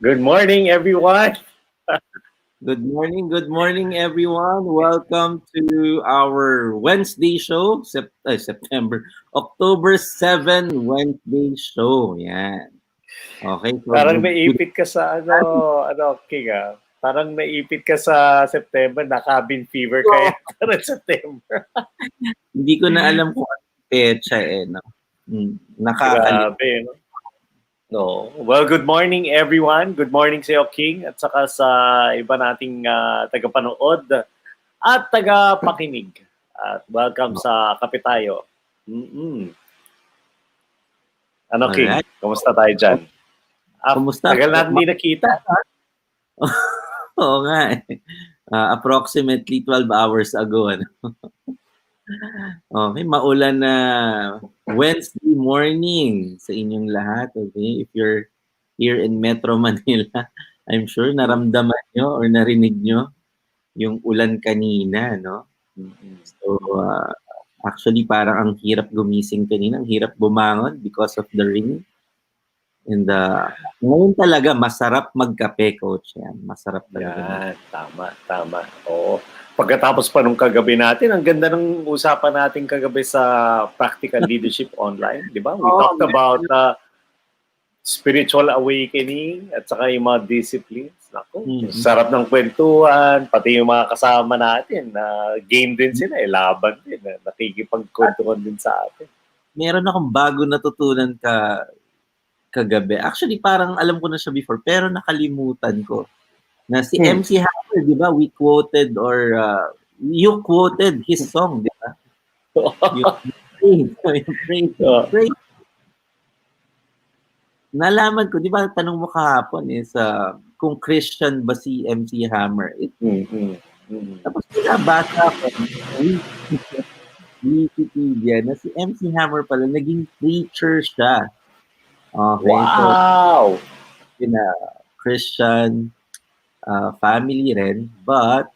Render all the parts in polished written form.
Good morning, everyone. Good morning, everyone. Welcome to our Wednesday show, September, October 7 Wednesday show. Yan. Okay, so Parang good naipit ka sa King, ah. Parang naipit ka sa September, na-cabin fever morning. kaya ng September. Hindi ko na alam kung ano petsa no. Nakakalit. Grabe, no? No. Well, good morning, everyone. Good morning sa iyo, King, at saka sa iba nating tagapanood at tagapakinig. At welcome sa Kape Tayo. Mm-mm. Ano, King? Alright. Kumusta tayo dyan? Kumusta? Tagal natin hindi nakita. Oo nga eh. Approximately 12 hours ago. Ano? Okay, maulan na Wednesday morning sa inyong lahat. Okay, if you're here in Metro Manila, I'm sure naramdaman nyo or narinig nyo yung ulan kanina, no? So, actually parang ang hirap gumising kanina, ang hirap bumangon because of the rain. And ngayon talaga masarap magkape, coach. Yan, masarap talaga. Yan, tama. Oo. Pagkatapos pa nung kagabi natin, ang ganda ng usapan natin kagabi sa Practical Leadership Online, di ba? We talked about spiritual awakening at saka yung mga disciplines. Naku, sarap ng kwentuhan, pati yung mga kasama natin, na game din sila, laban din, nakikipagkwentuhan din sa atin. Meron akong bago natutunan kagabi. Actually, parang alam ko na siya before, pero nakalimutan ko. Na si MC Hammer, di ba, we quoted or you quoted his song, di ba? Yung praise. Nalaman ko, di ba, tanong mo kahapon is kung Christian ba si MC Hammer. Tapos pinabasa ko, Wikipedia, na si MC Hammer pala, naging preacher siya. Okay, wow! So, Christian family rin, but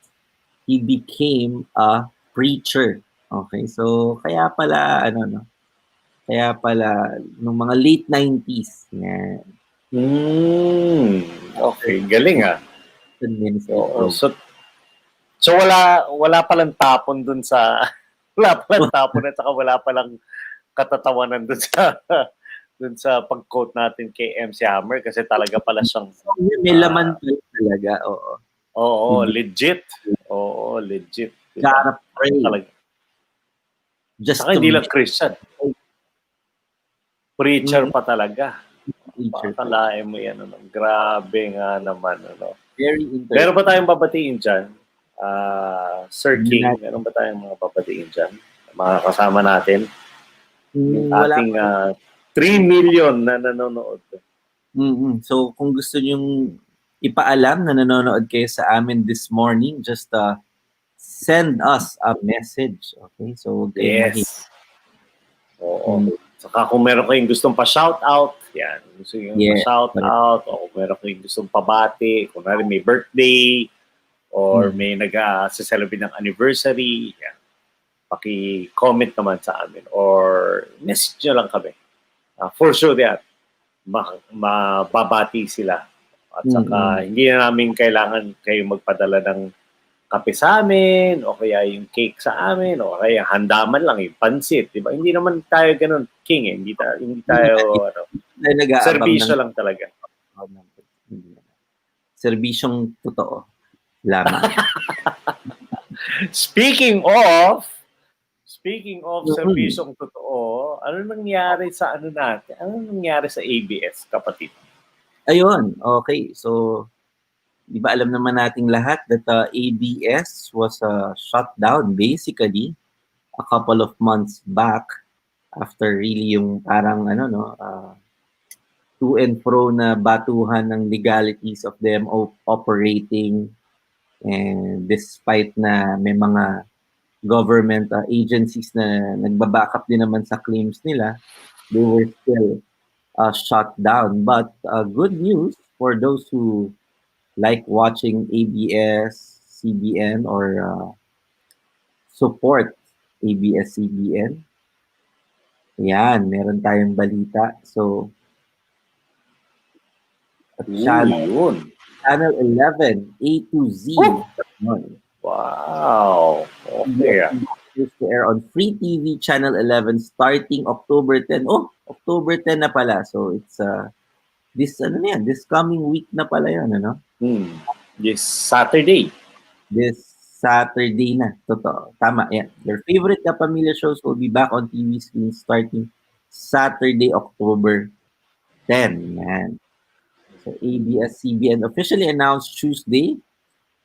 he became a preacher. Okay, so kaya pala, kaya pala, nung mga late 90s, yan. Okay, galing ah. Oo. So wala palang tapon dun sa wala palang tapon at saka wala palang katatawanan dun sa pag-quote natin kay MC Hammer kasi talaga pala siyang may laman talaga, oo. Oo, legit. Oo, legit. Gotta pray. Talaga. Just saka hindi lang Christian. Preacher pa talaga. Pakalain mo yan. Grabe nga naman. Very interesting. Meron ba tayong babatiin dyan? Sir King, meron ba tayong mga babatiin dyan? Mga kasama natin? Yung ating 3 million na nanonood. So, kung gusto nyong ipaalam na nanonood kayo sa amin this morning, just send us a message. Okay? So, yes. Oo. Saka kung meron kayong gustong pa-shoutout, yan. Gusto nyo pa-shoutout, o kung meron kayong gustong pabati, kung may birthday, or may nag-celebrate ng anniversary, yan. Paki-comment naman sa amin, or message nyo lang kami. For sure that, mababati sila. At saka, hindi na namin kailangan kayo magpadala ng kape sa amin, o kaya yung cake sa amin, o kaya handaman lang, yung pansit, di ba? Hindi naman tayo ganun, King, eh. Hindi tayo serbisyo lang talaga. Serbisyong totoo. Lamang. Speaking of serbisyong totoo, ano nangyari sa natin? Ano nangyari sa ABS, kapatid? Ayun, okay. So, di ba alam naman nating lahat that ABS was shut down basically a couple of months back after really yung parang to and fro na batuhan ng legalities of them operating, and despite na may mga government agencies na nagba-backup din naman sa claims nila, they were still shut down. But good news for those who like watching ABS, CBN, or support ABS-CBN. Yan, meron tayong balita. So, Yun. Channel 11, A to Z. Wow. Okay. Used to air on Free TV Channel 11 starting October 10. Oh, October 10 na pala. So it's this coming week na pala yun, ano? This Saturday. This Saturday na. Totoo. Tama, yan. Your favorite Kapamilya shows will be back on TV screens starting Saturday, October 10. Man. So ABS-CBN officially announced Tuesday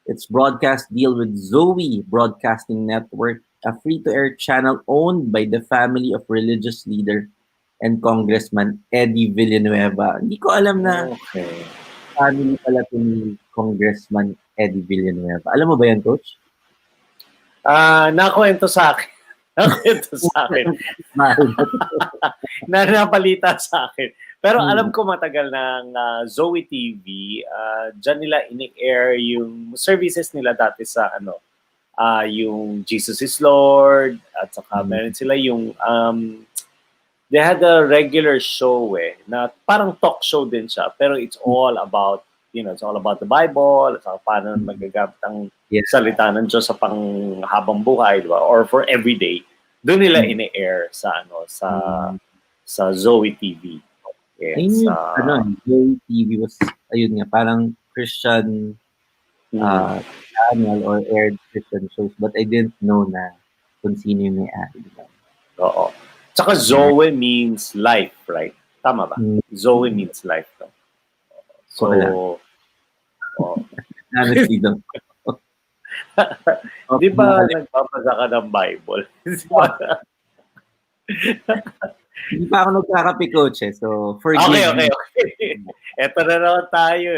its broadcast deal with Zoe Broadcasting Network, a free-to-air channel owned by the family of religious leader and Congressman Eddie Villanueva. Hindi ko alam na family pala ito ni Congressman Eddie Villanueva. Alam mo ba yan, Coach? Nakwento sa akin. Nakwento sa akin. Napalita sa akin. Pero alam ko matagal ng Zoe TV, dyan nila ini-air yung services nila dati sa yung Jesus is Lord, at saka meron sila yung they had a regular show na parang talk show din siya, pero it's all about, it's all about the Bible, at saka paano magagamit ang salita ng Diyos sa panghabang buhay, diba? Or for everyday. Doon nila ini-air sa sa Zoe TV. Yes. Zoe TV was, ayun nga, parang Christian channel or aired Christian shows, but I didn't know na kung sino yung may-ari. Oo. Tsaka Zoe means life, right? Tama ba? Zoe means life. No? So, honestly, di ba nagbabasa ka ng Bible? Hindi pa ako nagkakape, Coach. So, forgive me. Okay. Eto na naman tayo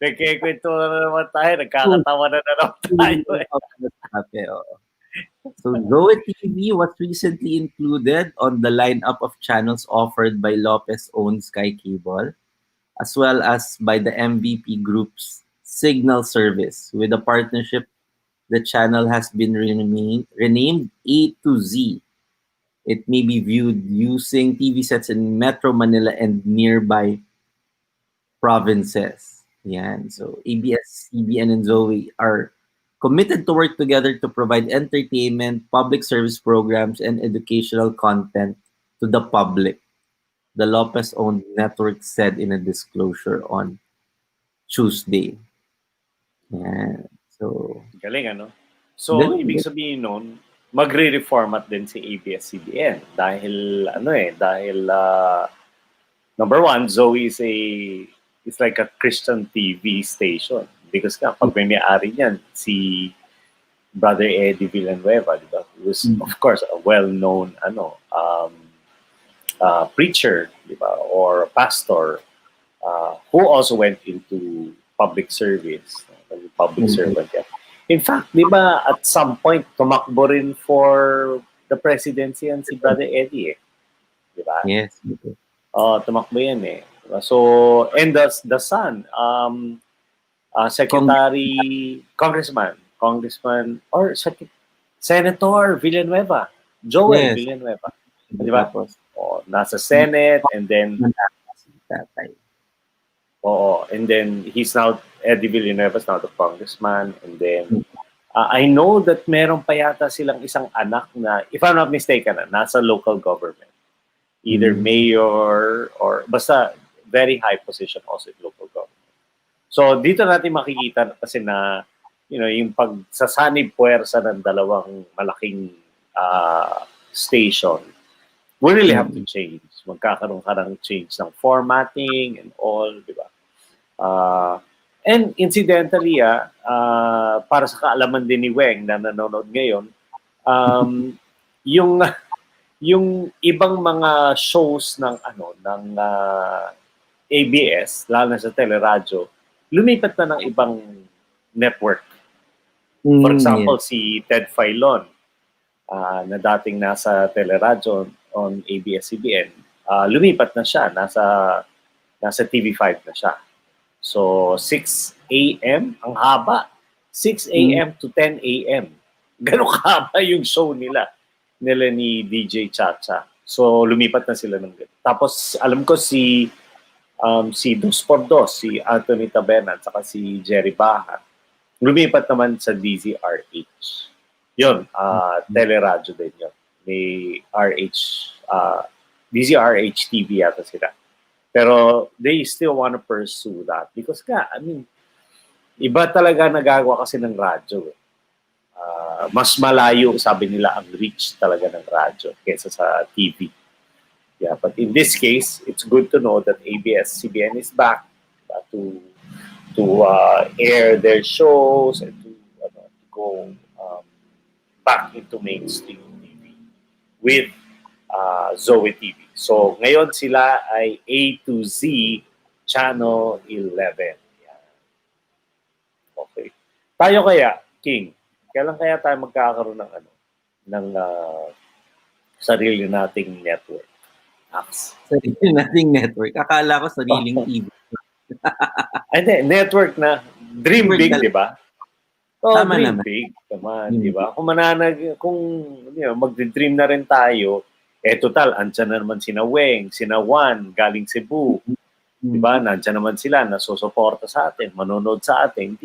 Nagkikwento na naman tayo. Nagkakatawa na naman tayo So, Zoe TV was recently included on the lineup of channels offered by Lopez-owned Sky Cable, as well as by the MVP Group's Signal service. With the partnership, the channel has been renamed A to Z. It may be viewed using TV sets in Metro Manila and nearby provinces. Yan. So ABS-CBN and Zoe are committed to work together to provide entertainment, public service programs, and educational content to the public. The Lopez-owned network said in a disclosure on Tuesday. Yan. So, galing, ano? So, ibig sabihin nun, magre-reformat din si ABS-CBN dahil number one, Zoe is like a Christian TV station because pag may may-ari niyan si Brother Eddie Villanueva, di ba? Who was of course a well-known preacher, di ba? Or pastor who also went into public service, public servant. Yeah. In fact, di ba, at some point, tumakbo rin for the presidency yan si Brother Eddie Di ba? Yes. Tumakbo yan Diba? So, and the son, Secretary, Congressman, or Senator Villanueva, Joel Villanueva. Di ba? Nasa Senate, and then and then he's now, Eddie Villanueva is now the congressman, and then I know that meron pa yata silang isang anak na, if I'm not mistaken, nasa local government. Either mayor or basta very high position also in local government. So dito natin makikita kasi na, yung pagsasanib puwersa ng dalawang malaking station, we really have to change. Magkakaroon ka ng change ng formatting and all, di ba? And incidentally, para sa kaalaman din ni Weng na nanonood ngayon, yung ibang mga shows ng ABS, lalo na sa teleradyo, lumipat na ng ibang network. For example, si Ted Filon, na dating nasa teleradyo on ABS-CBN, lumipat na siya, nasa TV5 na siya. So, 6 a.m., ang haba. 6 a.m. to 10 a.m. Ganun kahaba yung show nila ni DJ Chacha. So, lumipat na sila ng ganun. Tapos, alam ko si si Dos por Dos, si Anthony Taberna, at saka si Jerry Baha. Lumipat naman sa DZRH. Yun, teleradyo din yun. May RH, DZRH TV yata sila. Pero they still want to pursue that because iba talaga nagagawa kasi ng radyo. Mas malayo, sabi nila, ang reach talaga ng radyo kaysa sa TV. Yeah, but in this case, it's good to know that ABS-CBN is back to air their shows and to go back into mainstream TV with Zoe TV. So, ngayon sila ay A to Z Channel 11. Yan. Okay. Tayo kaya, King, kailan kaya tayo magkakaroon ng sarili nating network? Sarili nating network. Akala ko sariling TV. Hindi, network na. Dream big, di ba? Tama dream naman. big naman, di ba? Kung magdi-dream na rin tayo, total, andyan na naman sina Weng, sina Juan, galing Cebu. Di ba? Nandyan naman sila, nasusuporta sa atin, manonood sa atin.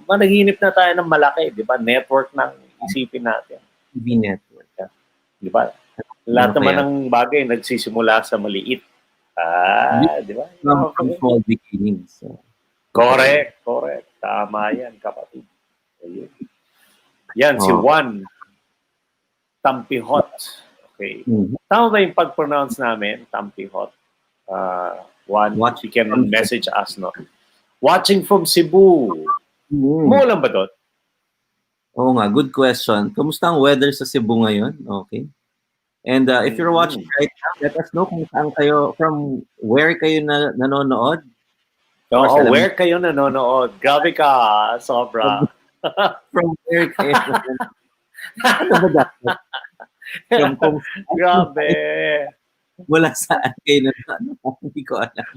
Managinip na tayo ng malaki, di ba? Network ng isipin natin. TV network. Di ba? Lahat naman ng bagay nagsisimula sa maliit. Di ba? From small beginnings. So. Correct. Tama yan, kapatid. Ayun. Yan, si Juan Tampihot. Okay. Tama ba yung pag-pronounce namin? Tampihot. Juan, you can message us, no? Watching from Cebu. Muulan ba doon? Oo nga, good question. Kamusta ang weather sa Cebu ngayon? Okay. And if you're watching right now, let us know kung saan kayo, from where kayo nanonood. Where kayo nanonood? Grabe ka, sobra. From where kayo nanonood? Ano ba dapat? Grabe. Mula saan kayo nanonood? Hindi ko alam.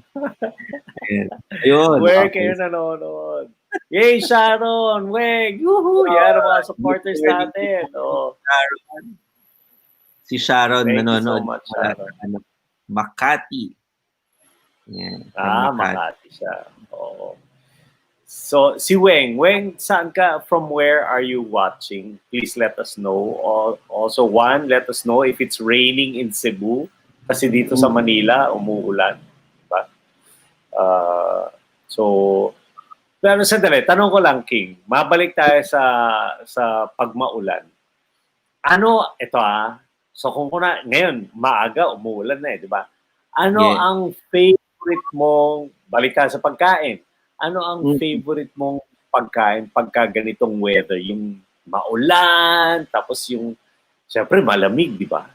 Ayun. Where kayo nanonood? Yay, Sharon! Weng! Yuhu! Yan ang mga supporters natin. Si Sharon nanonood. So much, Sharon. Makati. Yeah, Makati siya. Oo. So, si Weng, saan ka? From where are you watching? Please let us know. Also, Juan, let us know if it's raining in Cebu. Kasi dito sa Manila, umuulan. Diba? Pero sandali, tanong ko lang, King. Mabalik tayo sa pagmaulan. Ito So kung ngayon, maaga, umuulan na di ba? Ang favorite mong, balik tayo sa pagkain, ano ang favorite mong pagkain pagka ganitong weather? Yung maulan, tapos yung, syempre malamig, di ba?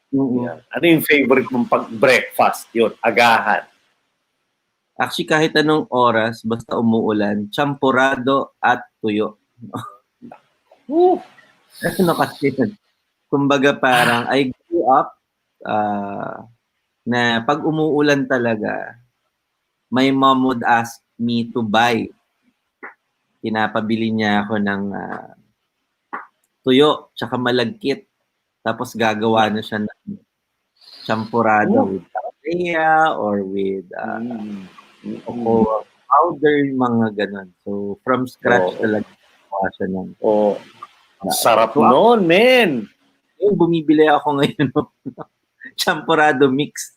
Yeah. Ano yung favorite mong pag-breakfast? Yun, agahan. Actually, kahit anong oras, basta umuulan, champurado at tuyo. Ano kasi yun? Kumbaga parang I grew up na pag umuulan talaga, my mom would ask me to buy. Pinapabili niya ako ng tuyo tsaka malagkit. Tapos gagawa na siya ng champurado with papaya or with cocoa powder, mga ganun. So from scratch talaga gawa siya ng sarap noon, men! Bumibili ako ngayon ng champurado mix.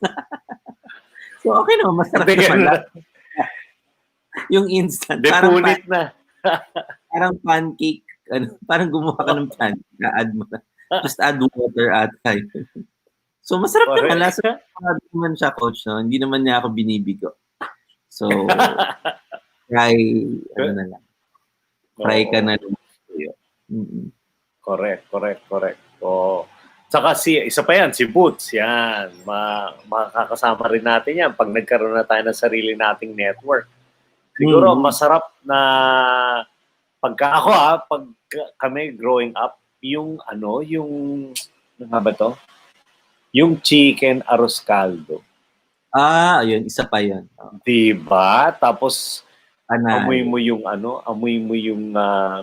So okay naman, masarap naman. Yung instant. Depunit na. Parang pancake. Parang gumawa ka ng pancake. Add mo na. Just add water at time. So masarap naman. Lasa naman siya, coach. No? Hindi naman niya ako binibigo. So, try, na lang. Try ka na lang. Correct. Saka isa pa yan, si Boots, yan. Makakasama rin natin yan pag nagkaroon na tayo ng sarili nating network. Siguro masarap na pag kami growing up, yung ano ba to? Yung chicken arroz caldo. Ayun, isa pa yun. Diba? Tapos amoy mo yung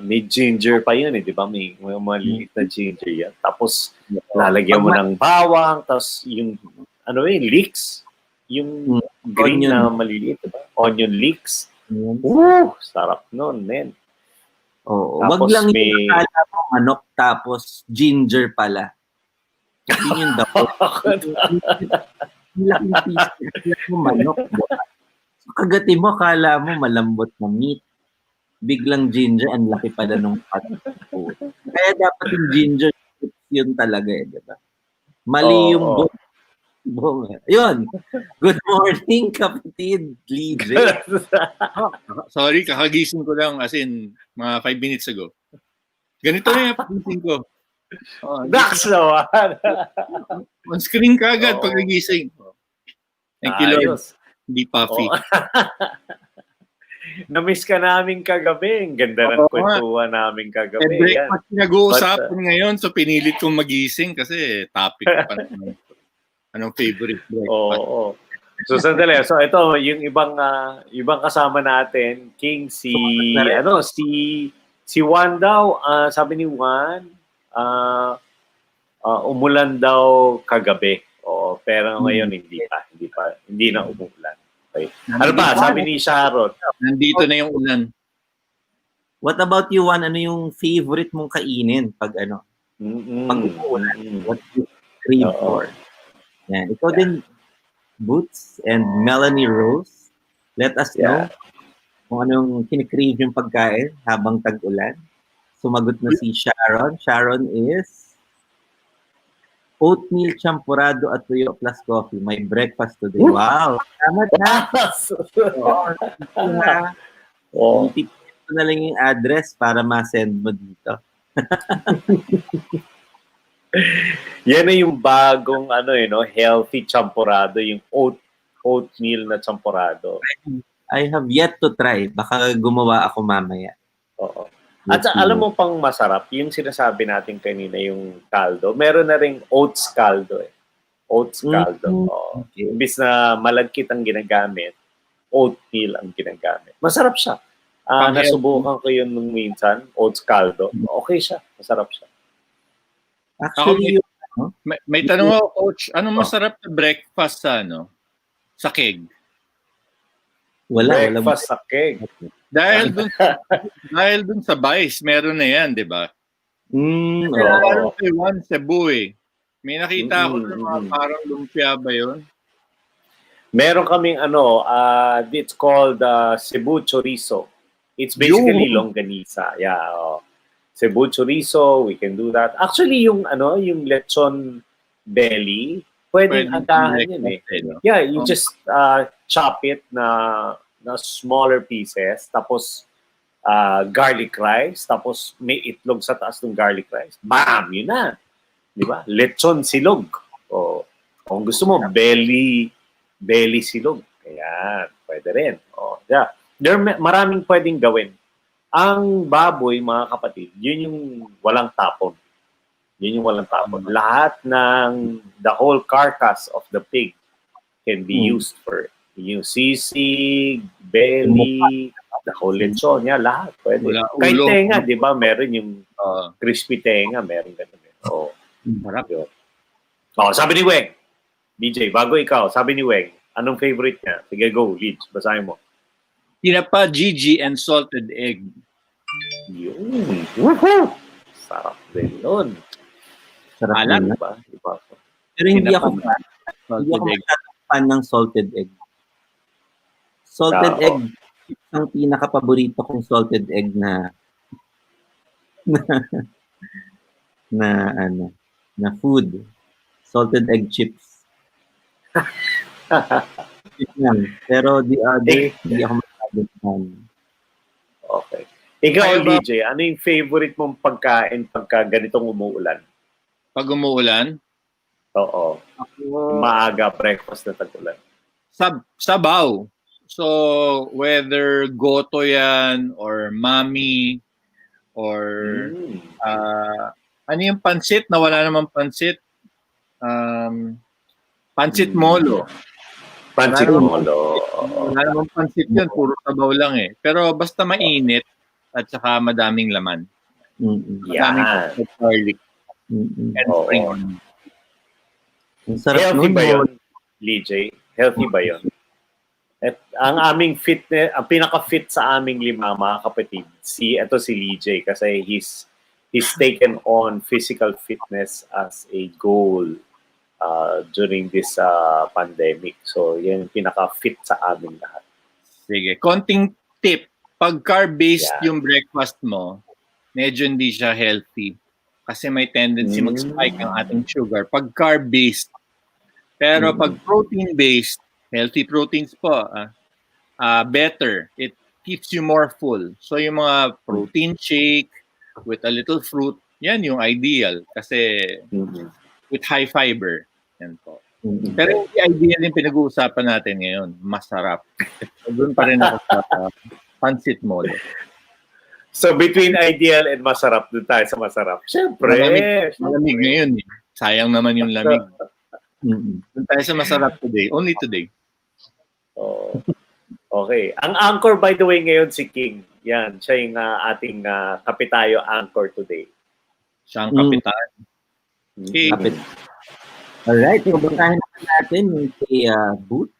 may ginger pa yun di ba? May maliit na ginger yan. Tapos lalagyan mo ng bawang, tapos yung leeks, Yung green Onion. na maliliit, diba? Onion leeks. Sarap nun, men. Oo. Tapos Wag lang may... yung akala mo manok tapos ginger pala. Yun yung dapat. Laking piece. Akala mo manok. Diba? So, kagati mo, akala mo malambot na meat. Biglang ginger, ang laki pala nung food. Kaya dapat yung ginger yun talaga diba? Mali yung yun. Good morning, kapatid DJ. Sorry, kakagising ko lang as in mga 5 minutes ago. Ganito na yung pagising ko. Dax naman! On screen ka agad pagkagising. Thank you, Lord. Hindi puffy. Na-miss ka namin kagabi. Ang ganda ng kwentuhan namin kagabi. Breakfast nag-uusapan ngayon, so pinilit kong magising kasi topic pa naman. Anong favorite breakfast? Oo. So sandali. So ito yung ibang kasama natin, King si Juan daw, sabi ni Juan, umulan daw kagabi. Oo, pero ngayon hindi na umulan. Okay. Ano ba? Sabi ni Sharon. Nandito na yung ulan. What about you, Juan? Ano yung favorite mong kainin pag pag umuulan? What do you crave for? Yan. Ikaw din, Boots and Melanie Rose. Let us know kung anong kinikrave yung pagkain habang tag-ulan. Sumagot na si Sharon. Sharon is oatmeal champurado at tuyo plus coffee. My breakfast today. Wow! Salamat na! Tipid ko na lang yung address para ma-send mo dito. Yan na yung bagong healthy champurado, yung oatmeal na champurado. I have yet to try. Baka gumawa ako mamaya. Oo. At alam mo pang masarap, yung sinasabi natin kanina, yung caldo. Meron na ring oats caldo eh. Oats caldo. Okay. Imbis na malagkit ang ginagamit, oatmeal ang ginagamit. Masarap siya. Nasubukan ko yun nung minsan, oats caldo. Okay siya. Masarap siya. Actually, may tanong ako, Coach. Anong masarap na breakfast sa keg? Breakfast sa keg. Dahil dun sa Vice, meron na yan, di ba? Kay Juan Cebu eh. May nakita ako na parang lumpia ba yun? Meron kaming it's called Cebu chorizo. It's basically longganisa. Yeah. Cebu chorizo, we can do that. Actually, yung lechon belly, pwedeng agahan yun eh. Yeah, you just chop it na smaller pieces, tapos garlic rice, tapos may itlog sa taas ng garlic rice. Bam! Yun na. Di ba? Lechon silog. O kung gusto mo, belly silog. Ayan, pwede rin. Yeah. Maraming pwedeng gawin. Ang baboy, mga kapatid, yun yung walang tapon. Yun yung walang tapon. Lahat ng the whole carcass of the pig can be used for yung sisig, belly, the whole lechon, lahat pwede. Kahit tenga, di ba? Meron yung crispy tenga, meron ganun. Marap yun. Sabi ni Weng, DJ, bago ikaw, sabi ni Weng, anong favorite niya? Sige, go, Lidge, basahin mo. Tinapa, Gigi, and salted egg. Yun. Woohoo! Sarap din yun. Sarap din ba? Pero hindi ako fan ng salted egg. Salted egg, ang pinaka-paborito kong salted egg na food. Salted egg chips. Pero the other, hindi ako masyadong fan. Okay. Ikaw, DJ, ano yung favorite mong pagkain pagka ganitong umuulan? Pag umuulan? Oo. Maaga breakfast na tag-ulan. Sabaw. So, whether goto yan or mami or ano yung pansit na wala namang pansit? Pansit molo. Pansit molo. Wala namang pansit yun, puro sabaw lang eh. Pero basta mainit at saka madaming laman. Madaming garlic. And spring onion. Healthy ba yun, DJ? Healthy ba yun? At ang aming fitness, ang pinaka-fit sa aming 5 mga kapatid, si Lijay kasi he's taken on physical fitness as a goal during this pandemic. So, yan yung pinaka-fit sa aming lahat. Sige, konting tip. Pag carb-based yung breakfast mo, medyo hindi siya healthy. Kasi may tendency mag-spike ang ating sugar. Pag carb-based. Pero pag protein-based, healthy proteins po, better. It keeps you more full. So yung mga protein shake with a little fruit, yan yung ideal. Kasi with high fiber. Yan po. Pero hindi ideal yung pinag-uusapan natin ngayon. Masarap. So, doon pa rin ako sa pancit molo. So between ideal and masarap, doon tayo sa masarap. Siyempre. Malamig ngayon. Sayang naman yung lamig. Doon tayo sa masarap today. Only today. Oh. Okay. Ang anchor, by the way, ngayon si King. Yan. Siya yung ating kapitayo anchor today. Siya ang kapitan. King. Alright. Pupuntahin natin yung kay Boots.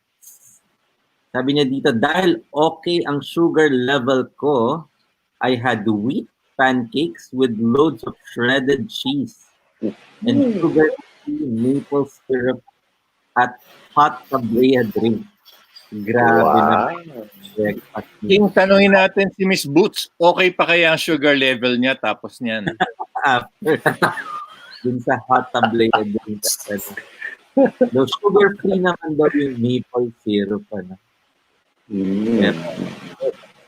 Sabi niya dito, dahil okay ang sugar level ko, I had wheat pancakes with loads of shredded cheese and sugar maple syrup at hot tablea drink. Grabe naman. King, tanungin natin si Miss Boots, okay pa kaya ang sugar level niya tapos niyan? After. Dun sa hot tablea drink. No, sugar-free naman daw yung maple syrup.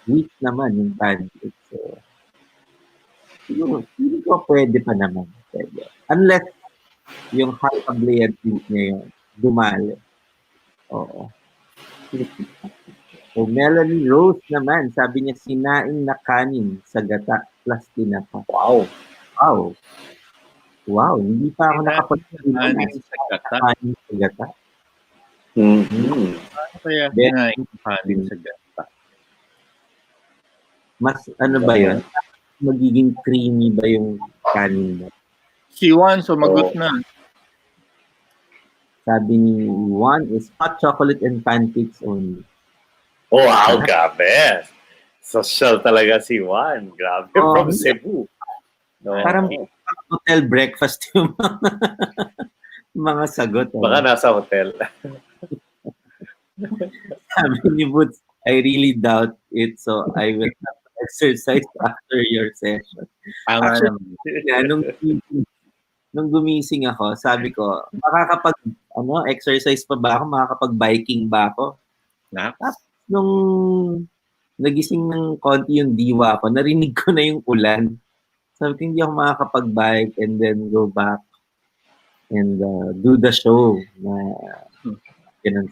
Wheat naman yung pancake. So, siguro, hindi ko pwede pa naman. Pwede. Unless yung hot tablea drink niya yung dumali. Oo. So, Melanie Rose naman, sabi niya, sinaing na kanin sa gata plus tinapa. Wow. Wow. Wow, hindi pa ako nakapagpapalala sa gata. Kanin sa gata. Ano kaya sinaing kanin sa gata? Mas ano ba yun? Magiging creamy ba yung kanin mo? Si Juan, sumagot na. Sabi ni Juan is hot chocolate and pancakes only. Oh, wow, grabe. Social talaga si Juan. Grabe, from Cebu. No. Parang hotel breakfast yung mga sagot. Baka nasa hotel. Sabi ni Boots, I really doubt it, so I will have to exercise after your session. Actually, nung gumising ako, sabi ko, exercise pa ba ako? Makakapag-biking ba ako? Tapos, nung nagising ng konti yung diwa ko, narinig ko na yung ulan. Sabi ko, hindi ako makakapag-bike and then go back and do the show.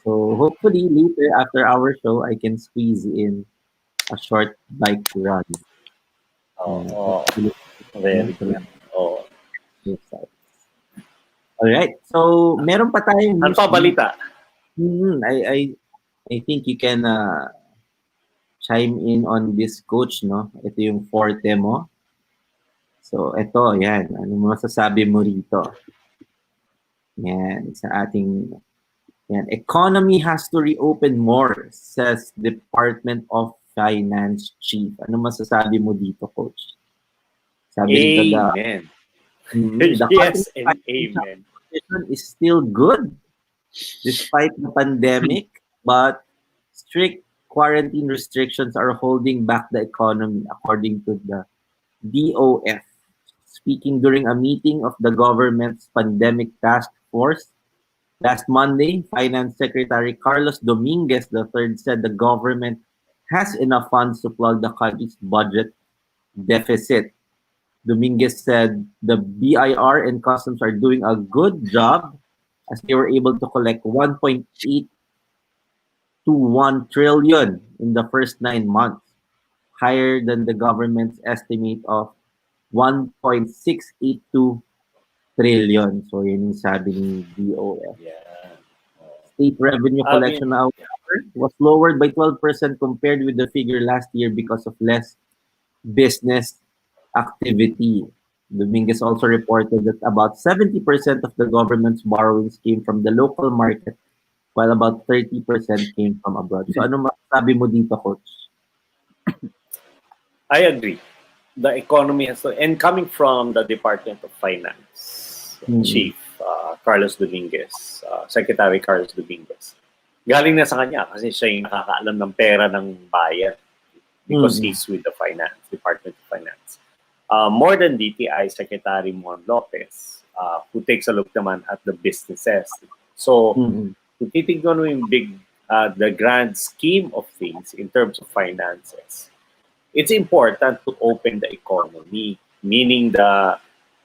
So, hopefully, later, after our show, I can squeeze in a short bike run. Very good. Alright, so meron pa tayong ano pa balita? I think you can chime in on this, Coach, no? Ito yung forte mo. So, ito, yan. Ano masasabi mo rito? Yan, sa ating economy has to reopen more, says Department of Finance Chief. Ano masasabi mo dito, Coach? Sabi amen. Yes and amen. Is still good despite the pandemic, but strict quarantine restrictions are holding back the economy, according to the DOF. Speaking during a meeting of the government's pandemic task force last Monday, Finance Secretary Carlos Dominguez III said the government has enough funds to plug the country's budget deficit. Dominguez said the BIR and customs are doing a good job as they were able to collect 1.821 trillion in the first 9 months, higher than the government's estimate of 1.682 trillion. So yun yung sabi ni DOF. State revenue collection was lowered by 12% compared with the figure last year because of less business activity. Dominguez also reported that about 70% of the government's borrowings came from the local market, while about 30% came from abroad. So ano masasabi mo dito, Coach? I agree. The economy has to, and coming from the Department of Finance, Chief Carlos Dominguez, Secretary Carlos Dominguez, galing na sa kanya kasi siya yung nakakaalam ng pera ng bayan because he's with the Department of Finance. More than DTI Secretary Mon Lopez, who takes a look naman at the businesses. So, kung titignan mo yung the grand scheme of things in terms of finances, it's important to open the economy, meaning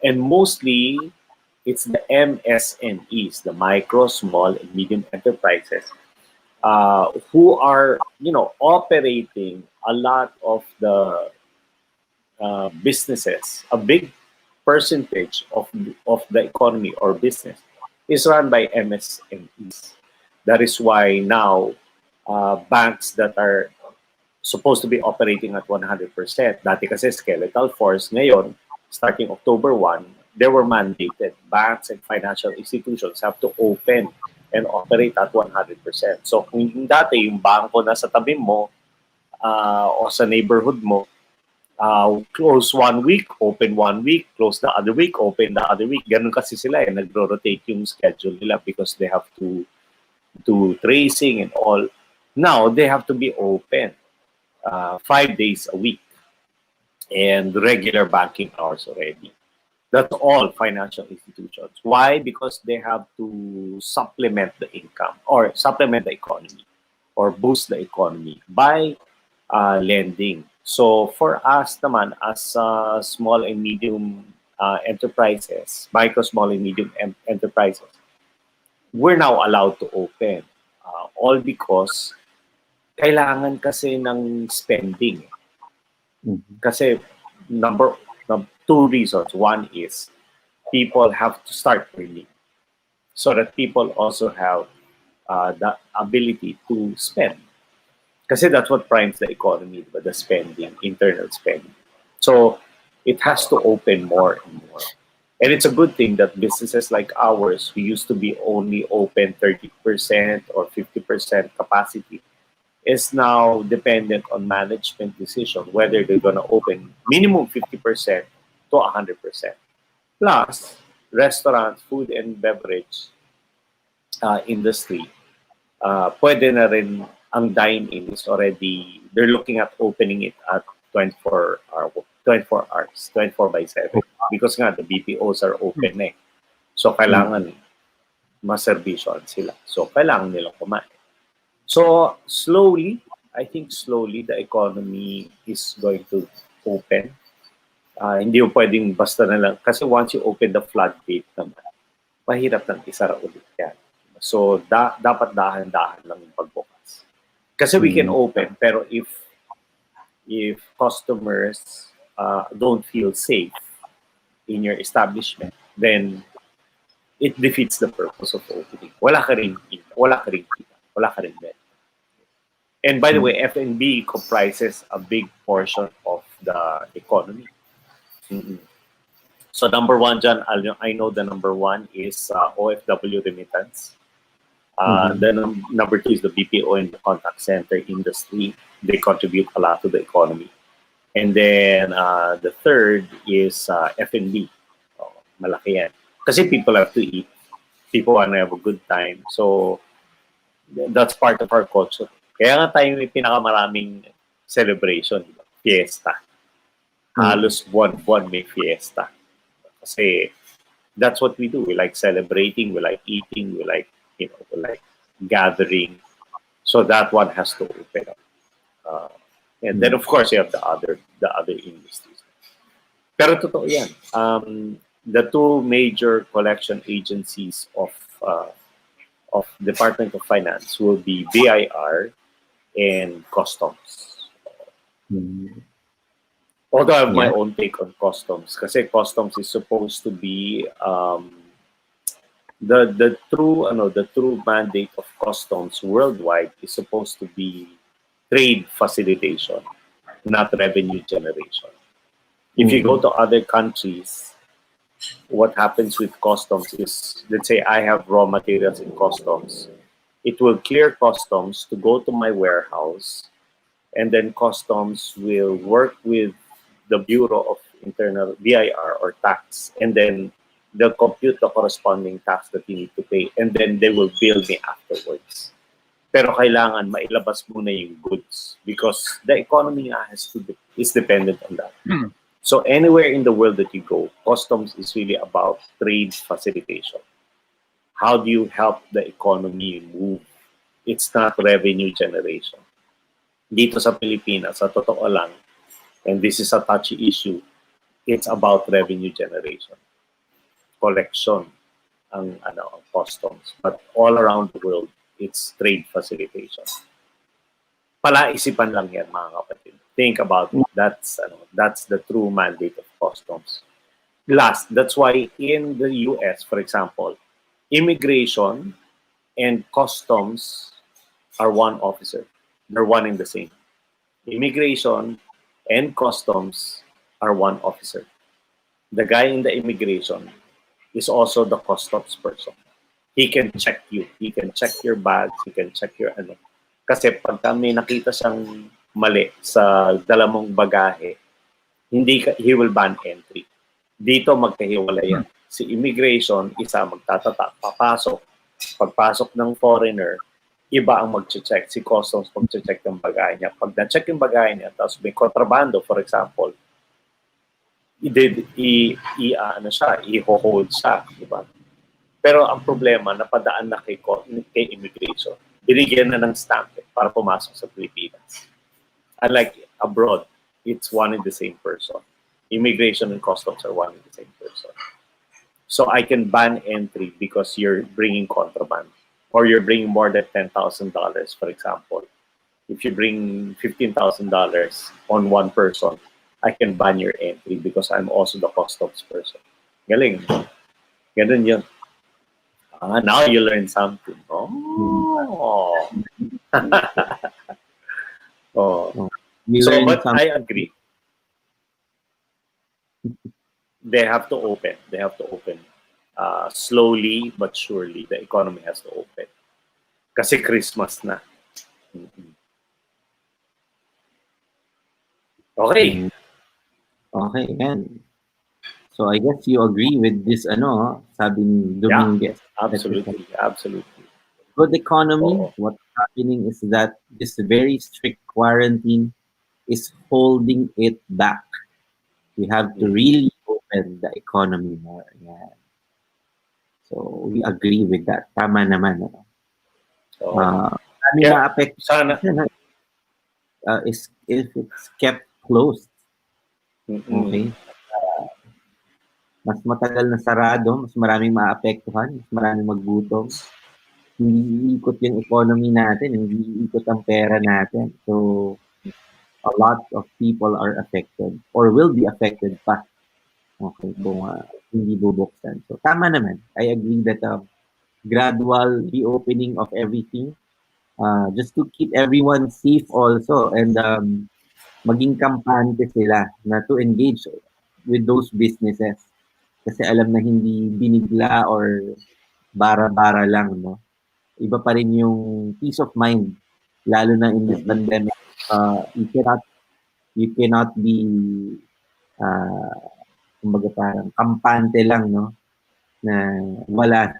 and mostly it's the MSMEs, the micro, small, and medium enterprises, who are, operating a lot of the businesses. A big percentage of the economy or business is run by MSMEs. That is why now banks that are supposed to be operating at 100%. Dati kasi skeletal force. Ngayon, starting October 1, they were mandated. Banks and financial institutions have to open and operate at 100%. So kung dati yung bangko na sa tabi mo o sa neighborhood mo, close 1 week, open 1 week, close the other week, open the other week. Ganun kasi sila nagro-rotate yung schedule nila because they have to do tracing and all. Now, they have to be open 5 days a week and regular banking hours already. That's all financial institutions. Why? Because they have to supplement the income or supplement the economy or boost the economy by lending. So for us naman as small and medium enterprises, micro, small and medium enterprises, we're now allowed to open. All because kailangan kasi ng spending. Kasi two reasons. One is people have to start early so that people also have the ability to spend. Kasi that's what primes the economy, the spending, internal spending. So it has to open more and more. And it's a good thing that businesses like ours, who used to be only open 30% or 50% capacity, is now dependent on management decision whether they're going to open minimum 50% to 100%. Plus, restaurants, food and beverage industry, pwede na rin ang dine-in is already, they're looking at opening it at 24 hours, 24/7. Because nga, the BPOs are open eh. So, kailangan maservisyon sila. So, kailangan nilang kumain. So, slowly, I think slowly, the economy is going to open. Hindi yung pwedeng basta na lang. Kasi once you open the floodgate naman, mahirap nang isara ulit yan. So, dapat dahan-dahan lang yung pagbukas. Kasi we can open, pero if customers don't feel safe in your establishment, then it defeats the purpose of opening. Wala ka rin kita, wala ka rin benta. And by the way, F&B comprises a big portion of the economy. So number one dyan, I know the number one is OFW remittance. Then number two is the BPO and the contact center industry. They contribute a lot to the economy. And then the third is F&B. Malaki yan. Kasi people have to eat. People want to have a good time. So that's part of our culture. Kaya nga tayo may pinakamaraming celebration, fiesta. Halos buwan-buwan may fiesta. Kasi that's what we do. We like celebrating, we like eating, we like gathering. So that one has to open up. And then of course you have the other industries. Pero totoo yan. The two major collection agencies of Department of Finance will be BIR and Customs. Although I have my own take on Customs, kasi Customs is supposed to be the true mandate of Customs worldwide is supposed to be trade facilitation, not revenue generation. If you go to other countries, what happens with Customs is, let's say I have raw materials in Customs. it will clear customs to go to my warehouse, and then customs will work with the Bureau of Internal BIR or tax, and then they'll compute the corresponding tax that you need to pay, and then they will bill me afterwards. Pero kailangan mailabas muna yung goods because the economy is dependent on that. So anywhere in the world that you go, customs is really about trade facilitation. How do you help the economy move? It's not revenue generation. Dito sa Pilipinas, sa totoo lang, and this is a touchy issue, it's about revenue generation. Collection ang customs. But all around the world, it's trade facilitation. Palaisipan lang yan, mga kapatid. Think about it. That's the true mandate of customs. Last, that's why in the US, for example, immigration and customs are one officer. They're one and the same. Immigration and customs are one officer. The guy in the immigration is also the customs person. He can check you. He can check your bags. He can check your ano. Kasi pagka may nakita siyang mali sa dala mong bagahe, he will ban entry. Dito magkahiwalay yan. Si immigration, isa magtatata, papasok. Pagpasok ng foreigner, iba ang mag-check. Si customs mag-check ng bagahe niya. Pag na-check yung bagahe niya, tapos may kontrabando, for example, i-hold siya, di ba? Pero ang problema, napadaan na kay immigration. Binigyan na ng stamp para pumasok sa Pilipinas. Unlike abroad, it's one and the same person. Immigration and customs are one and the same person. So I can ban entry because you're bringing contraband. Or you're bringing more than $10,000, for example. If you bring $15,000 on one person, I can ban your entry because I'm also the customs person. Galing. Ganun yun. Now you learn something. Oh. Oh. But I agree. They have to open. They have to open. Slowly but surely, the economy has to open. Kasi Christmas na. Okay. Okay, yan. So I guess you agree with this, sabi ni Dominguez. Yeah, absolutely, absolutely. Good economy, what's happening is that this very strict quarantine is holding it back. We have to really open the economy more. Yeah. So we agree with that. Tama naman. Sana. If it's kept closed. Okay. Mas matagal na sarado, mas maraming maapektuhan, mas maraming maggutom. Hindi iikot yung economy natin, hindi iikot ang pera natin. So, a lot of people are affected or will be affected pa. Okay, kung hindi bubuksan. So, tama naman. I agree that gradual reopening of everything just to keep everyone safe also and maging kampante sila na to engage with those businesses. Kasi alam na hindi binigla or bara-bara lang, no? Iba pa rin yung peace of mind, lalo na in this pandemic. You cannot be kumbaga parang kampante lang, no? Na wala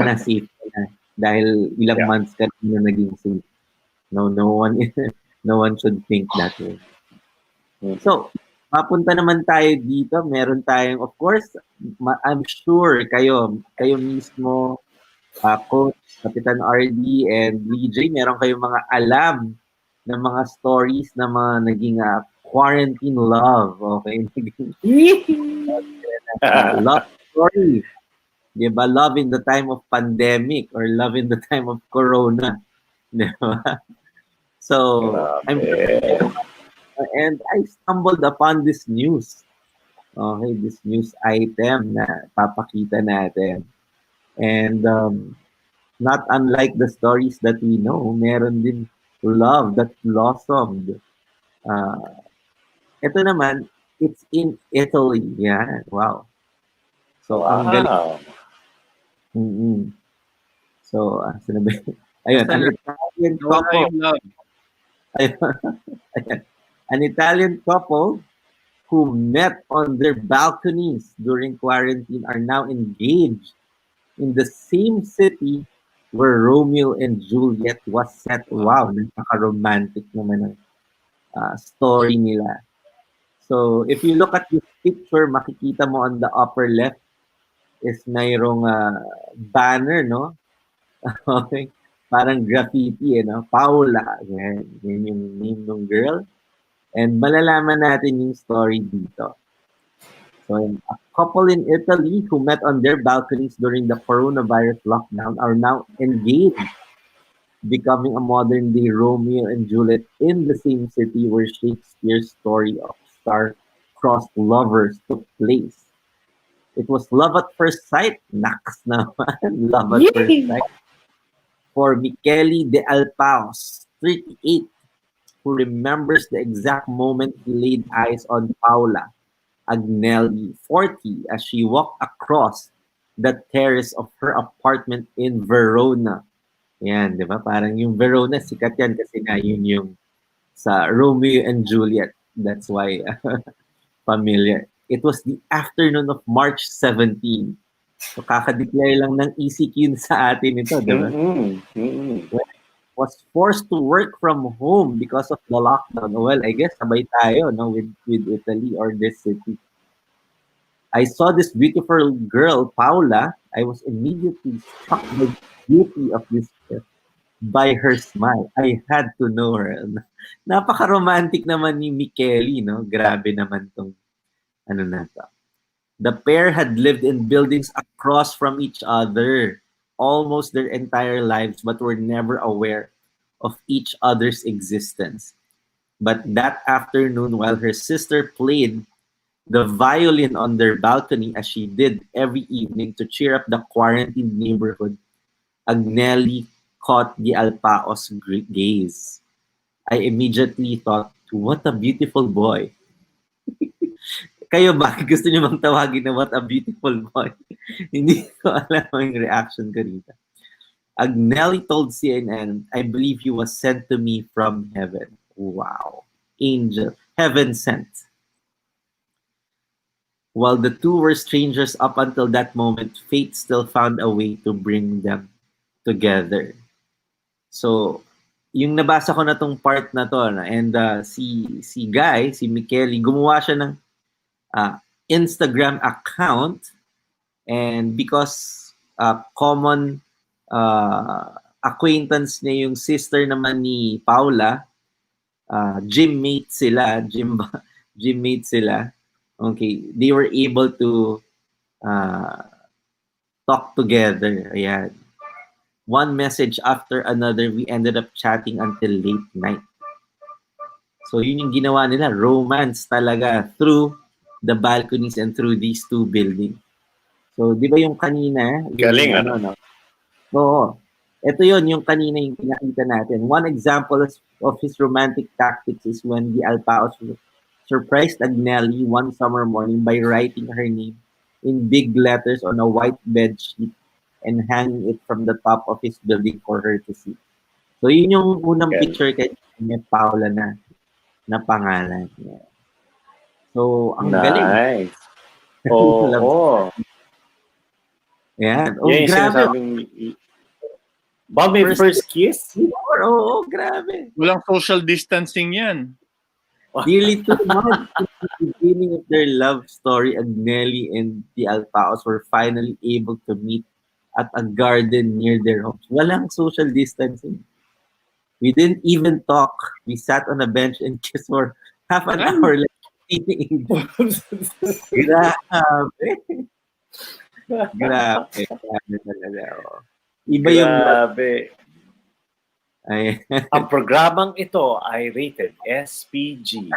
na safe na dahil ilang months ka na naging safe. No one should think that way. So, mapunta naman tayo dito. Meron tayong, of course, I'm sure kayo mismo, Coach, Kapitan RD, and DJ, meron kayong mga alam na mga stories na mga naging quarantine love. Okay? Love story. Diba? Love in the time of pandemic or love in the time of corona. Diba? So, I'm and I stumbled upon this news. Okay, this news item na papakita natin. And not unlike the stories that we know, meron din love that blossomed. Ito naman, it's in Italy. Yeah, wow. So, ang galing. So, saan ba? Ayun, Basta an Italian nawala couple. yung love. Ayun. An Italian couple who met on their balconies during quarantine are now engaged in the same city where Romeo and Juliet was set. Wow, napaka-romantic naman ang story nila. So, if you look at this picture, makikita mo on the upper left is mayroong banner, no? Okay. Parang graffiti, no? Paula. Yan yung name ng girl. And malalaman natin yung story dito. So, a couple in Italy who met on their balconies during the coronavirus lockdown are now engaged, becoming a modern-day Romeo and Juliet in the same city where Shakespeare's story of star-crossed lovers took place. It was love at first sight. Naks naman. Love at first sight. For Michele de Alpaos, 38, who remembers the exact moment he laid eyes on Paula Agnelli, 40, as she walked across the terrace of her apartment in Verona. Yan, di ba? Parang yung Verona, sikat yan kasi nga yun yung sa Romeo and Juliet. That's why familiar. It was the afternoon of March 17. So kakadeclare lang ng ECQ sa atin ito, di ba? Was forced to work from home because of the lockdown. Well, I guess sabay tayo, no, with Italy or this city. I saw this beautiful girl, Paula. I was immediately struck by the beauty of this girl, by her smile. I had to know her. Napaka-romantic naman ni Michele, no? Grabe naman tong ano na to. The pair had lived in buildings across from each other almost their entire lives, but were never aware of each other's existence. But that afternoon, while her sister played the violin on their balcony, as she did every evening to cheer up the quarantined neighborhood, Agnelli caught the Alpaos' gaze. I immediately thought, what a beautiful boy. Kayo ba? Gusto niyo bang tawagin na what a beautiful boy? Hindi ko alam ang reaction ko dito. Agnelli told CNN, I believe he was sent to me from heaven. Wow. Angel. Heaven sent. While the two were strangers up until that moment, fate still found a way to bring them together. So, yung nabasa ko na tong part na to, and si Guy, si Michele, gumawa siya ng Instagram account, and because common acquaintance niya yung sister naman ni Paula, gymmate sila, okay, they were able to talk together. Ayan. One message after another, we ended up chatting until late night. So yun yung ginawa nila, romance talaga through the balconies and through these two buildings. So, di ba yung kanina? Galing, yung, no? Oo. Ito yun, yung kanina yung pinakita natin. One example of his romantic tactics is when the Alpaos surprised Agnelli one summer morning by writing her name in big letters on a white bed sheet and hanging it from the top of his building for her to see. So, yun yung unang picture kay Paula na pangalan. Yeah. So, ang galing. Oo. Yan. Oh, yan grabe. Ba, may first kiss? Oo, grabe. Walang social distancing yan. Nearly 2 months since the beginning of their love story, Agnelli and the Alpaos were finally able to meet at a garden near their homes. Walang social distancing. We didn't even talk. We sat on a bench and kissed for half an hour like teenagers. Grabe. Grabe talaga. Oh. Iba yung... Grabe. Ay. Ang programang ito ay rated SPG.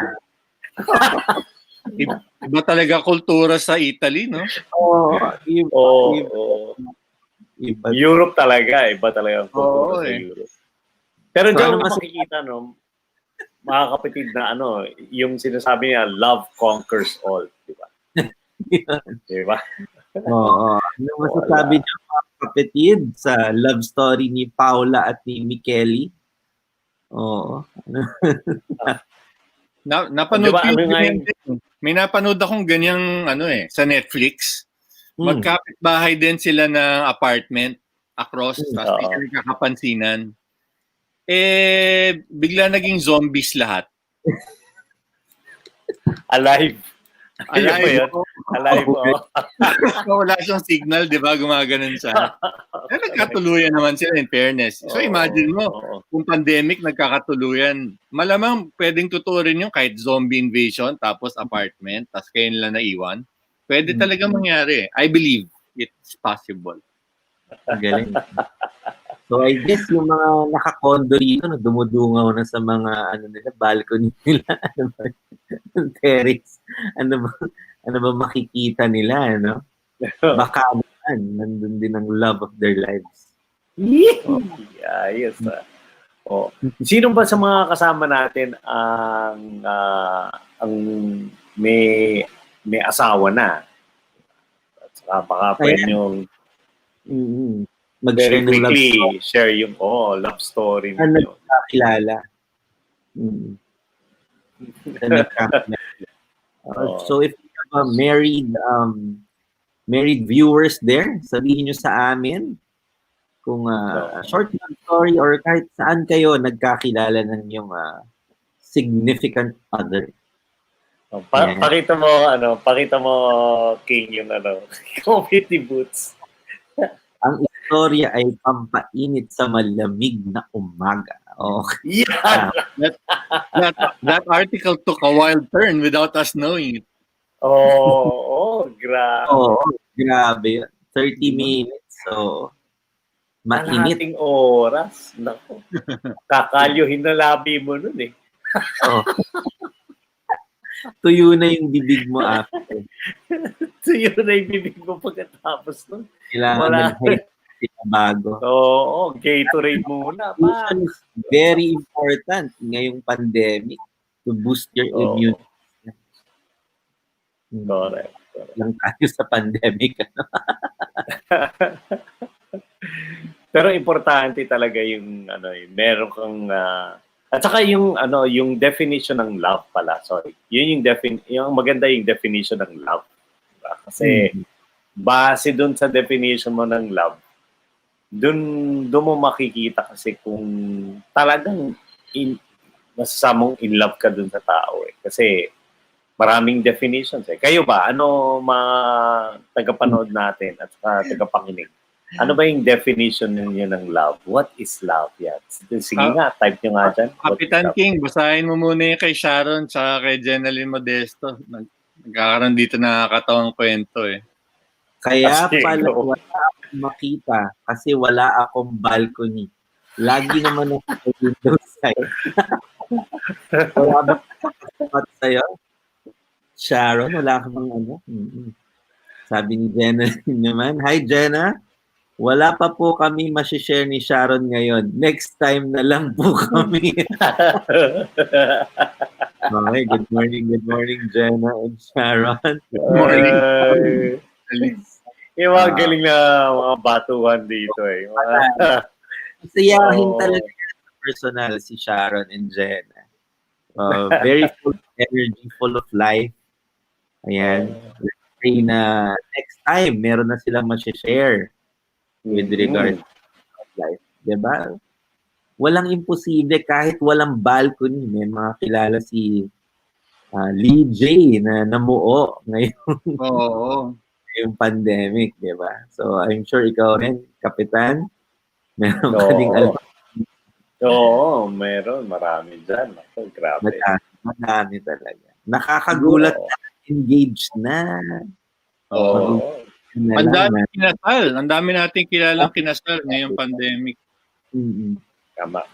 Iba talaga kultura sa Italy, no? Iba. Europe talaga. Iba talaga ang kultura sa Europe. Pero diyan mo makikita, no, mga kapatid na yung sinasabi niya, love conquers all. Di ba? Di ba? Oo. Ano masasabi niyo kapatid sa love story ni Paula at ni Michele. Oo. Napanood Diba, ko yung ano nga ganyan din. May napanood akong ganyang sa Netflix. Magkapit-bahay din sila ng apartment across, tapos di sila nagkakapansinan. Bigla naging zombies lahat. Alive. Alive. Alive, Wala siyang signal, di ba? Gumaganon siya. Nagkatuluyan naman sila in fairness. So imagine mo, kung pandemic, nagkakatuluyan. Malamang pwedeng totoo rin yung kahit zombie invasion, tapos apartment, tapos kayo nila naiwan. Pwede talaga mangyari. I believe it's possible. Galing. So I guess yung mga naka-condo rito, dumudungaw na sa mga nila, balcony nila, terrace. Ano ba makikita nila, no? Baka nandun din ang love of their lives. Yeah, yes. Sino ba sa mga kasama natin ang may asawa na? At saka baka pwede yung mag-share ng love story. Share yung love story ninyo. Nagkakilala. So if you have married viewers there, sabihin nyo sa amin kung short love story or kahit saan kayo nagkakilala ng yung significant other. Pakita mo King yung community boots. Ang istorya ay pampainit sa malamig na umaga. Okay. Yeah. That article took a wild turn without us knowing it. Grabe. Grabe. 30 minutes. So, mainit. Kalahating oras. Naku. Kakalyuhin na labi mo nun eh. Tuyo na yung bibig mo after. Tuyo na yung bibig mo pagkatapos nun. Kailangan bago. Gatorade muna. Nutrition is very important ngayong pandemic to boost your immune system. Correct. Lang tayo sa pandemic. Pero importante talaga yung meron kang at saka yung definition ng love pala. Sorry. Yun yung maganda yung definition ng love. Diba? Kasi base dun sa definition mo ng love, dun mo makikita kasi kung talagang masasamong in love ka dun sa tao eh. Kasi maraming definitions eh. Kayo ba? Ano mga tagapanood natin at saka tagapakinig? Ano ba yung definition ninyo ng love? What is love? Yan. Sige nga, type nyo nga dyan. Kapitan King, basahin mo muna yung kay Sharon sa kay Jenaline Modesto. Nagkakaroon dito nakakatawang kwento eh. Kaya pala wala akong makita kasi wala akong balcony. Lagi naman ako window side. Wala ba kasapat sa'yo? Sharon, wala ka bang Sabi ni Jenna naman, hi Jenna, wala pa po kami masishare ni Sharon ngayon. Next time na lang po kami. Okay, good morning Jenna and Sharon. Good morning. Yung mga galing na mga batuhan dito eh. Masayahin talaga personal si Sharon and Jenna. Very full of energy, full of life. Ayan. Pray na next time, meron na silang masishare with regard to life. Diba? Walang imposible kahit walang balcony. May mga kilala si Lee J na namuo ngayong pandemic, diba? So, I'm sure ikaw rin, Kapitan, meron ka ding alam. Oo, meron. Marami dyan. Grabe. Madami talaga. Nakakagulat na, engaged na. Ang dami kinasal. Ang dami natin kilalang kinasal ngayong pandemic. Tama.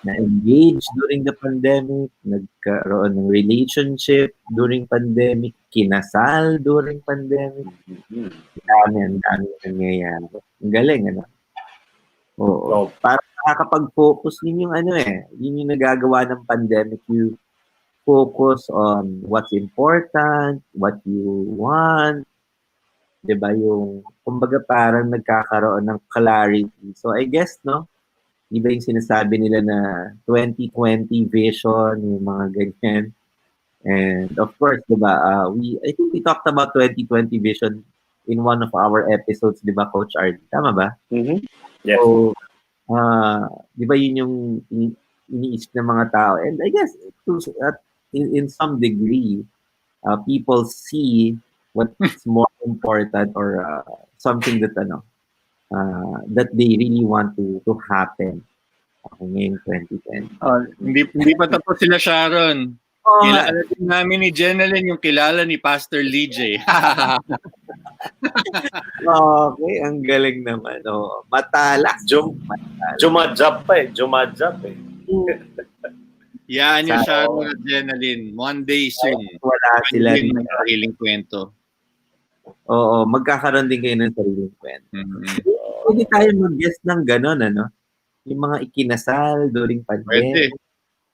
Na-engage during the pandemic, nagkaroon ng relationship during pandemic, kinasal during pandemic. Ang dami nangyayari. Ang galing, ano? Oo. Para nakakapag-focus yun yung yun yung nagagawa ng pandemic. You focus on what's important, what you want, 'Di ba, yung kumbaga parang nagkakaroon ng clarity. So I guess, no, 'di ba yung sinasabi nila na 2020 vision, yung mga ganyan. And of course, 'di ba, I think we talked about 2020 vision in one of our episodes, 'di ba, Coach Ard? Tama ba? Mm-hmm. Yes. So, 'di ba yun yung iniisip ng mga tao? And I guess in some degree, people see what's more important or something that that they really want to happen ngayong 2020. Hindi pa tapos sila, Sharon. Oh, Kilala din namin ni Jeneline yung kilala ni Pastor Lee J. Okay, ang galing naman. Oh, matalak. Jumajab pa eh. Yan yung Sharon at Jeneline. One day soon. Wala sila din ng sariling kwento. Oo, magkakaroon din kayo ng sariling kwento. Mm-hmm. Pwede tayo mag-guest ng gano'n, ano? Yung mga ikinasal during pandemic.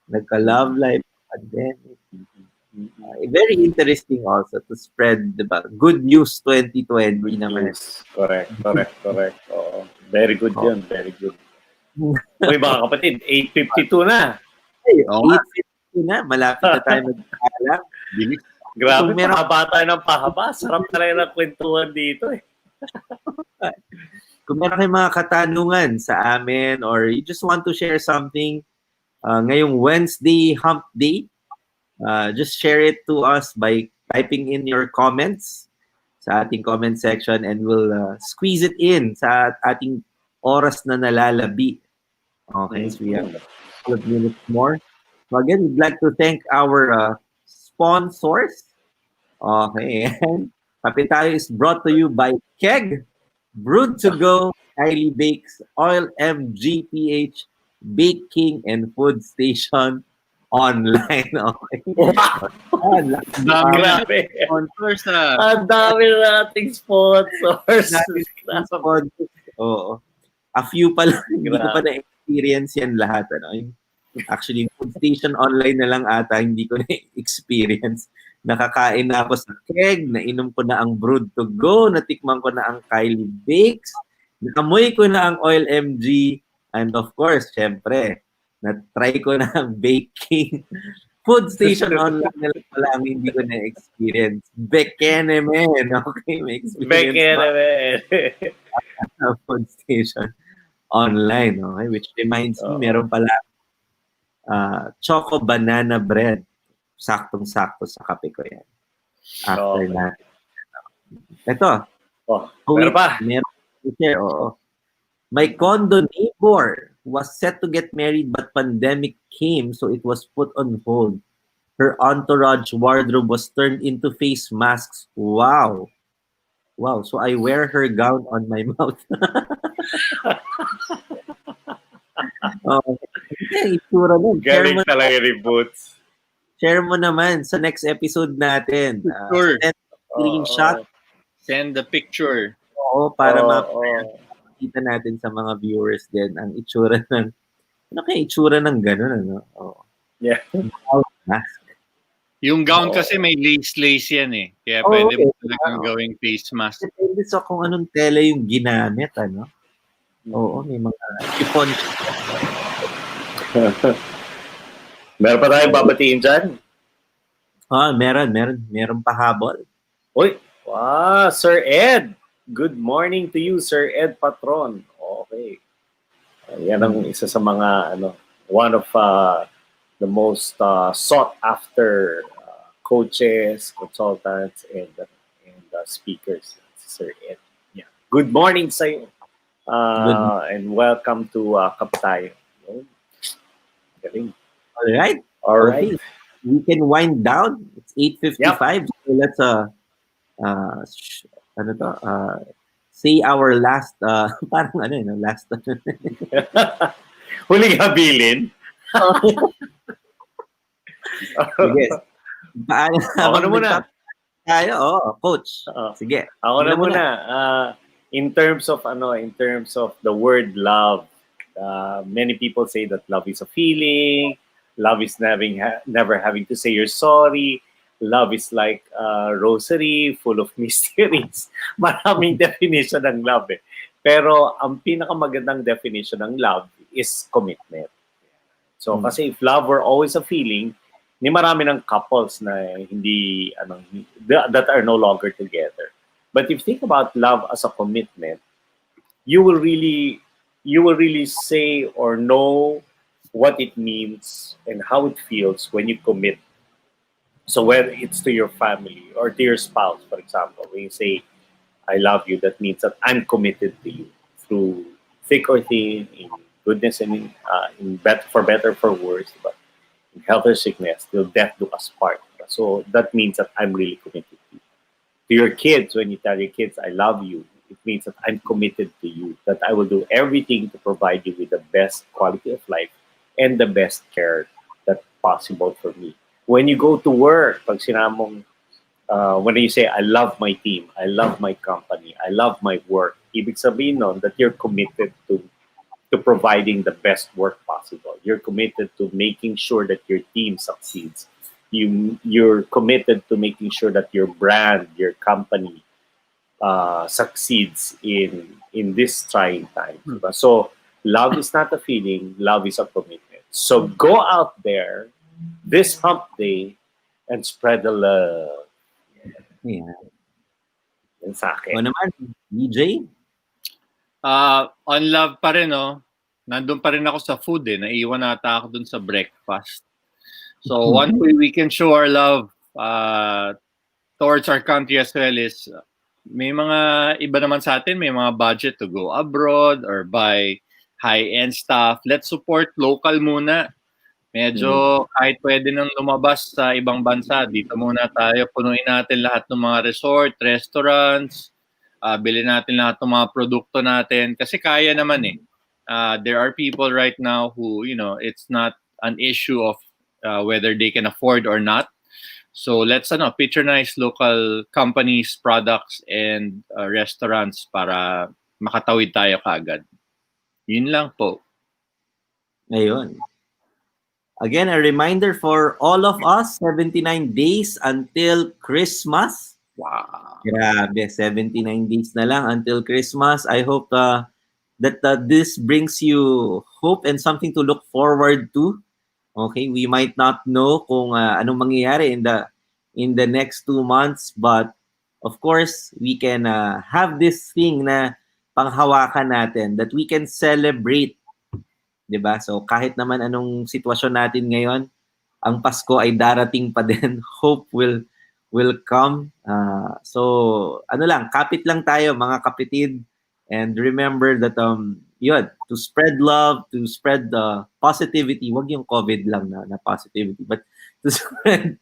Nagka-love life, pandemic. Very interesting also to spread, diba? Good news 2020 naman. Correct. Oo. Very good yun, very good. Uy, mga kapatid, 8:52 na. Ay, 8:52 na. Malapit na tayo mag-alam. Grabe, pahaba tayo ng pahaba. Sarap na rin ang kwentuhan dito eh. Kung meron kayong mga katanungan sa amin or you just want to share something ngayong Wednesday Hump Day, just share it to us by typing in your comments sa ating comment section and we'll squeeze it in sa ating oras na nalalabi. Okay, so we have a couple of minutes more. So again, we'd like to thank our sponsors. Okay, and Kape Tayo is brought to you by Keg, Brewed to Go, Kylie Bakes, Oil MGPH, Baking and Food Station online. Okay. Grabe. Sponsors Ang dami nating sponsors. Oo. A few pa lang. Hindi ko pa na-experience yan lahat. Ano? Actually, Food Station online na lang ata, hindi ko na-experience. Nakakain na ako sa Keg, nainom ko na ang Brewed to Go, natikman ko na ang Kylie Bakes, naamoy ko na ang Oil MG, and of course, syempre, na-try ko na ang baking. Food Station online na lang pala ang hindi ko na-experience. Bekenemen, okay? May experience ba? Food Station online, okay? Which reminds me, meron pala Choco Banana Bread. Saktong-sakto sa kape ko yan. After na. Ito. Meron pa. Oo. My condo neighbor was set to get married but pandemic came so it was put on hold. Her entourage wardrobe was turned into face masks. Wow. So I wear her gown on my mouth. Itura nun. Galing talaga ni Boots. Share mo naman sa next episode natin. Send screenshot. Send the picture. Oo, para makita natin sa mga viewers din ang itsura ng itsura ng gano'n, ano? Yeah. Mask. Yung gown kasi may lace yan eh. Kaya pwede mo talagang gawing face mask. Depende sa kung anong tela yung ginamit, ano? Oo, may mga chiffon. Meron pa tayong babatiin dyan? Meron pa habol. Uy, wow, Sir Ed. Good morning to you, Sir Ed Patron. Okay. Yan ang isa sa mga, one of the most sought after coaches, consultants, and speakers. Sir Ed. Yeah. Good morning sa iyo. And welcome to Kape Tayo. Galing. All right. Okay. We can wind down. It's 8:55. Yep. So let's say our last parang last huling habilin. Sige. Ako na muna. Tayo, coach. Sige. Ako na muna. In terms of the word love, many people say that love is a feeling. Love is never having to say you're sorry. love is like a rosary full of mysteries. Maraming definition ng love eh. Pero ang pinakamagandang definition ng love is commitment. So kasi if love were always a feeling, ni marami ng couples na hindi that are no longer together. But if you think about love as a commitment, you will really say or know what it means and how it feels when you commit. So whether it's to your family or to your spouse, for example, when you say, I love you, that means that I'm committed to you through thick or thin, in goodness and in better for worse, but in health or sickness, till death do us part. So that means that I'm really committed to you. To your kids, when you tell your kids, I love you, it means that I'm committed to you, that I will do everything to provide you with the best quality of life and the best care that's possible for me. When you go to work, pag sinamong, when you say, I love my team, I love my company, I love my work, ibig sabihin nun that you're committed to providing the best work possible. You're committed to making sure that your team succeeds. You're committed to making sure that your brand, your company succeeds in this trying time. So love is not a feeling, love is a commitment. So go out there this hump day and spread the love. Yeah. Yan sa akin. O naman, DJ? On love pa rin, no? Nandun pa rin ako sa food eh. Naiwan nata ako dun sa breakfast. So one way we can show our love towards our country as well is may mga iba naman sa atin, may mga budget to go abroad or buy high-end stuff. Let's support local muna. Medyo kahit pwede nang lumabas sa ibang bansa, dito muna tayo. Punuin natin lahat ng mga resort, restaurants, bilhin natin lahat ng mga produkto natin. Kasi kaya naman eh. There are people right now who, it's not an issue of whether they can afford or not. So let's patronize local companies, products, and restaurants para makatawid tayo kaagad. Yun lang po. Ayun. Again, a reminder for all of us, 79 days until Christmas. Wow. Grabe, 79 days na lang until Christmas. I hope that this brings you hope and something to look forward to. Okay, we might not know kung anong mangyayari in the next 2 months, but of course, we can have this thing na panghawakan natin that we can celebrate. Diba? So kahit naman anong sitwasyon natin ngayon, ang Pasko ay darating pa din. Hope will come. So ano lang, kapit lang tayo mga kapitid, and remember that to spread love, to spread the positivity. Wag yung COVID lang na positivity, but to spread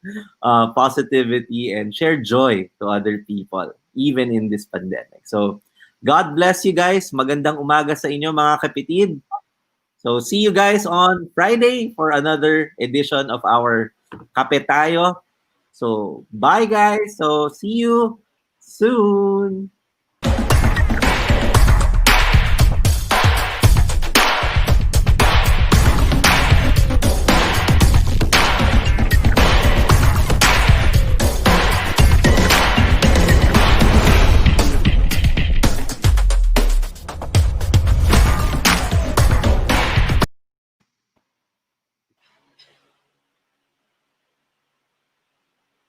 positivity and share joy to other people even in this pandemic. So God bless you guys. Magandang umaga sa inyo mga kapitid. So see you guys on Friday for another edition of our Kape Tayo. So bye guys. So see you soon.